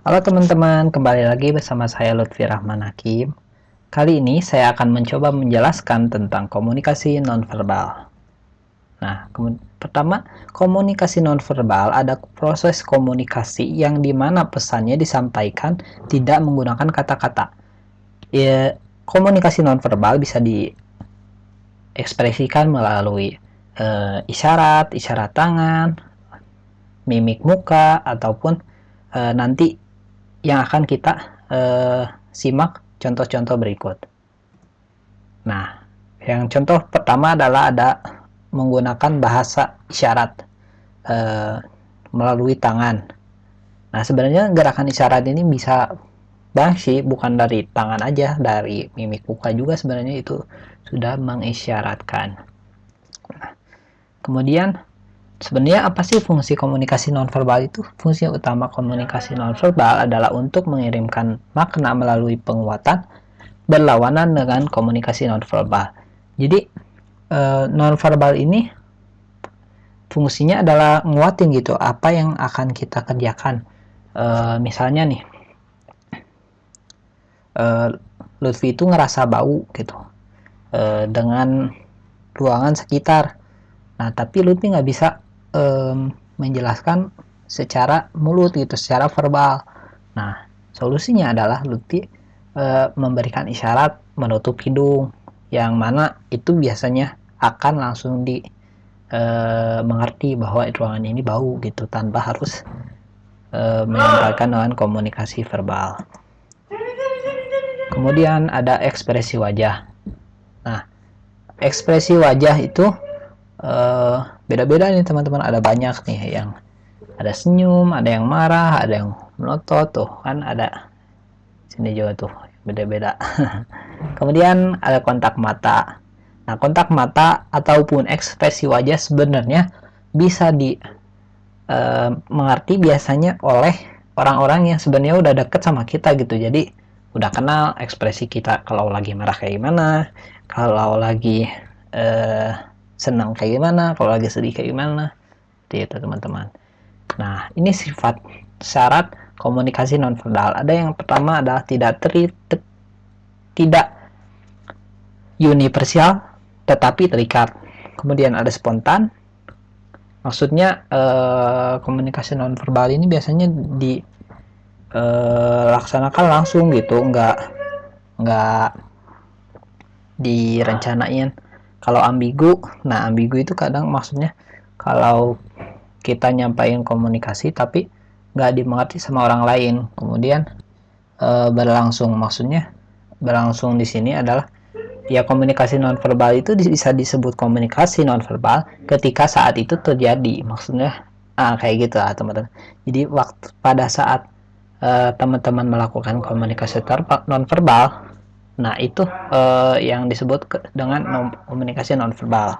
Halo teman-teman, kembali lagi bersama saya Lutfi Rahman Hakim. Kali ini saya akan mencoba menjelaskan tentang komunikasi nonverbal. Nah, pertama, komunikasi nonverbal ada proses komunikasi yang dimana pesannya disampaikan tidak menggunakan kata-kata. Ya, komunikasi nonverbal bisa diekspresikan melalui isyarat, isyarat tangan, mimik muka, ataupun nanti yang akan kita simak contoh-contoh berikut. Nah, yang contoh pertama adalah ada menggunakan bahasa isyarat melalui tangan. Nah, sebenarnya gerakan isyarat ini bisa banyak sih, bukan dari tangan aja, dari mimik muka juga sebenarnya itu sudah mengisyaratkan. Nah, kemudian sebenarnya apa sih fungsi komunikasi nonverbal itu? Fungsi utama komunikasi nonverbal adalah untuk mengirimkan makna melalui penguatan berlawanan dengan komunikasi nonverbal. Jadi nonverbal ini fungsinya adalah nguatin gitu apa yang akan kita kerjakan. Misalnya nih, Lutfi itu ngerasa bau gitu dengan ruangan sekitar. Nah, tapi Lutfi nggak bisa menjelaskan secara mulut gitu, secara verbal. Nah, solusinya adalah Lutfi memberikan isyarat menutup hidung, yang mana itu biasanya akan langsung mengerti bahwa ruangan ini bau gitu, tanpa harus menyampaikan dengan komunikasi verbal. Kemudian ada ekspresi wajah. Nah, ekspresi wajah itu beda-beda nih teman-teman, ada banyak nih, yang ada senyum, ada yang marah, ada yang melotot, tuh kan ada sini juga tuh beda-beda. Kemudian ada kontak mata. Nah, kontak mata ataupun ekspresi wajah sebenarnya bisa mengerti biasanya oleh orang-orang yang sebenarnya udah deket sama kita gitu. Jadi udah kenal ekspresi kita, kalau lagi marah kayak gimana, kalau lagi senang kayak gimana, kalau lagi sedih kayak gimana. Itu teman-teman. Nah, ini sifat syarat komunikasi nonverbal. Ada yang pertama adalah tidak universal tetapi terikat. Kemudian ada spontan. Maksudnya komunikasi nonverbal ini biasanya dilaksanakan langsung gitu, nggak direncanain. Kalau ambigu, nah ambigu itu kadang maksudnya kalau kita nyampaikan komunikasi tapi nggak dimengerti sama orang lain, kemudian berlangsung. Maksudnya berlangsung di sini adalah ya, komunikasi nonverbal itu bisa disebut komunikasi nonverbal ketika saat itu terjadi. Maksudnya kayak gitu lah teman-teman. Jadi pada saat teman-teman melakukan komunikasi nonverbal, nah itu yang disebut dengan komunikasi nonverbal.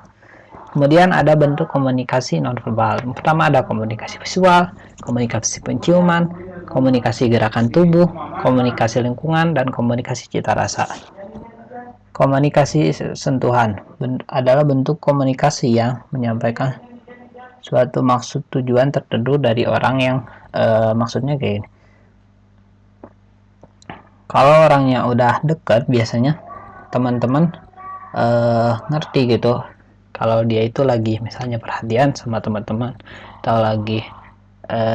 Kemudian ada bentuk komunikasi nonverbal. Pertama ada komunikasi visual, komunikasi penciuman, komunikasi gerakan tubuh, komunikasi lingkungan, dan komunikasi cita rasa. Komunikasi sentuhan adalah bentuk komunikasi yang menyampaikan suatu maksud tujuan tertentu dari orang yang maksudnya kayak gini. Kalau orangnya udah deket, biasanya teman-teman ngerti gitu kalau dia itu lagi misalnya perhatian sama teman-teman, atau lagi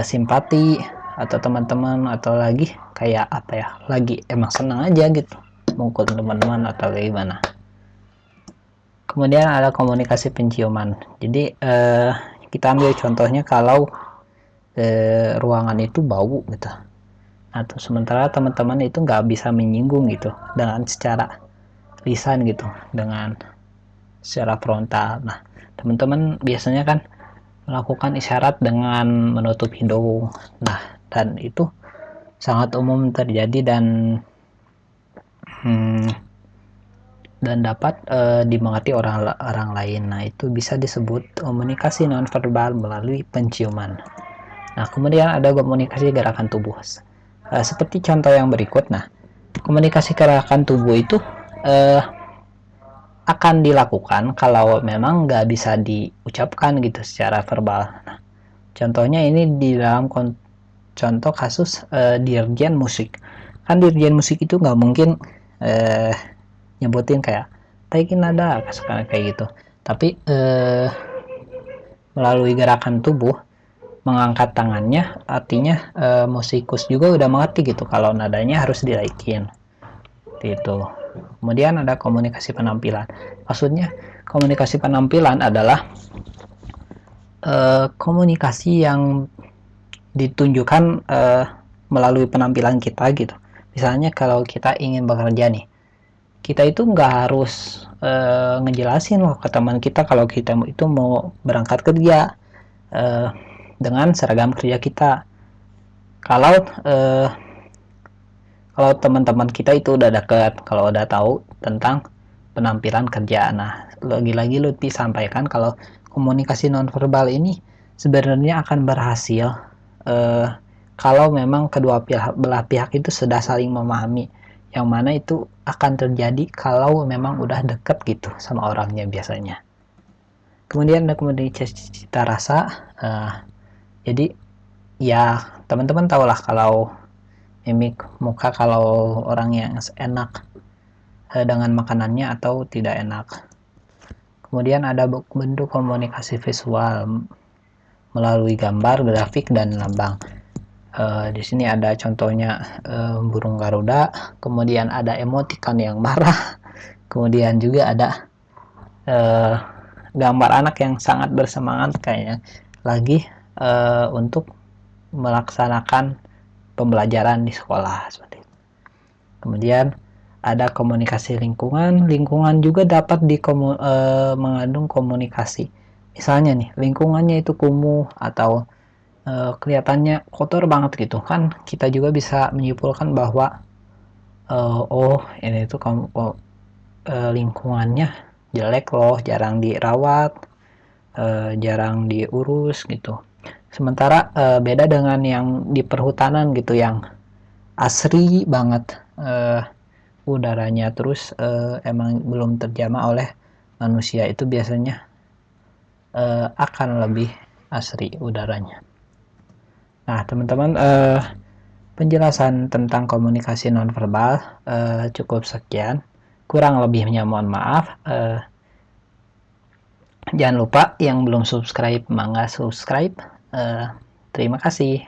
simpati atau teman-teman, atau lagi kayak apa ya, lagi emang senang aja gitu mengukul teman-teman atau kayak gimana. Kemudian ada komunikasi penciuman. Jadi kita ambil contohnya kalau ruangan itu bau gitu, atau sementara teman-teman itu nggak bisa menyinggung gitu dengan secara lisan gitu, dengan secara frontal. Nah, teman-teman biasanya kan melakukan isyarat dengan menutup hidung. Nah, dan itu sangat umum terjadi dan dapat dimengerti orang lain. Nah, itu bisa disebut komunikasi nonverbal melalui penciuman. Nah, kemudian ada komunikasi gerakan tubuh. Seperti contoh yang berikut. Nah, komunikasi gerakan tubuh itu akan dilakukan kalau memang nggak bisa diucapkan gitu secara verbal. Nah, contohnya ini di dalam contoh kasus dirjen musik. Kan dirjen musik itu nggak mungkin nyebutin kayak taikin nada kayak gitu, tapi melalui gerakan tubuh mengangkat tangannya, artinya musikus juga udah mengerti gitu kalau nadanya harus dinaikin gitu. Kemudian ada komunikasi penampilan. Maksudnya komunikasi penampilan adalah komunikasi yang ditunjukkan melalui penampilan kita gitu. Misalnya kalau kita ingin bekerja nih, kita itu nggak harus ngejelasin loh ke teman kita kalau kita itu mau berangkat kerja dengan seragam kerja kita. Kalau teman-teman kita itu udah deket, kalau udah tahu tentang penampilan kerja. Nah, lagi-lagi Lutfi sampaikan kalau komunikasi nonverbal ini sebenarnya akan berhasil kalau memang kedua belah pihak itu sudah saling memahami, yang mana itu akan terjadi kalau memang udah deket gitu sama orangnya biasanya. Kemudian ada komunikasi cita rasa. Jadi ya teman-teman tahulah kalau mimik muka kalau orang yang enak dengan makanannya atau tidak enak. Kemudian ada bentuk komunikasi visual melalui gambar, grafik, dan lambang. Di sini ada contohnya burung garuda, kemudian ada emoticon yang marah, kemudian juga ada gambar anak yang sangat bersemangat kayaknya lagi untuk melaksanakan pembelajaran di sekolah seperti itu. Kemudian ada komunikasi lingkungan. Lingkungan juga dapat mengandung komunikasi. Misalnya nih, lingkungannya itu kumuh atau kelihatannya kotor banget gitu kan, kita juga bisa menyimpulkan bahwa oh ini tuh lingkungannya jelek loh, jarang dirawat, jarang diurus gitu. Sementara beda dengan yang di perhutanan gitu, yang asri banget udaranya, terus emang belum terjamah oleh manusia, itu biasanya akan lebih asri udaranya. Nah teman-teman, penjelasan tentang komunikasi nonverbal cukup sekian, kurang lebihnya mohon maaf. Jangan lupa yang belum subscribe mangga subscribe. Terima kasih.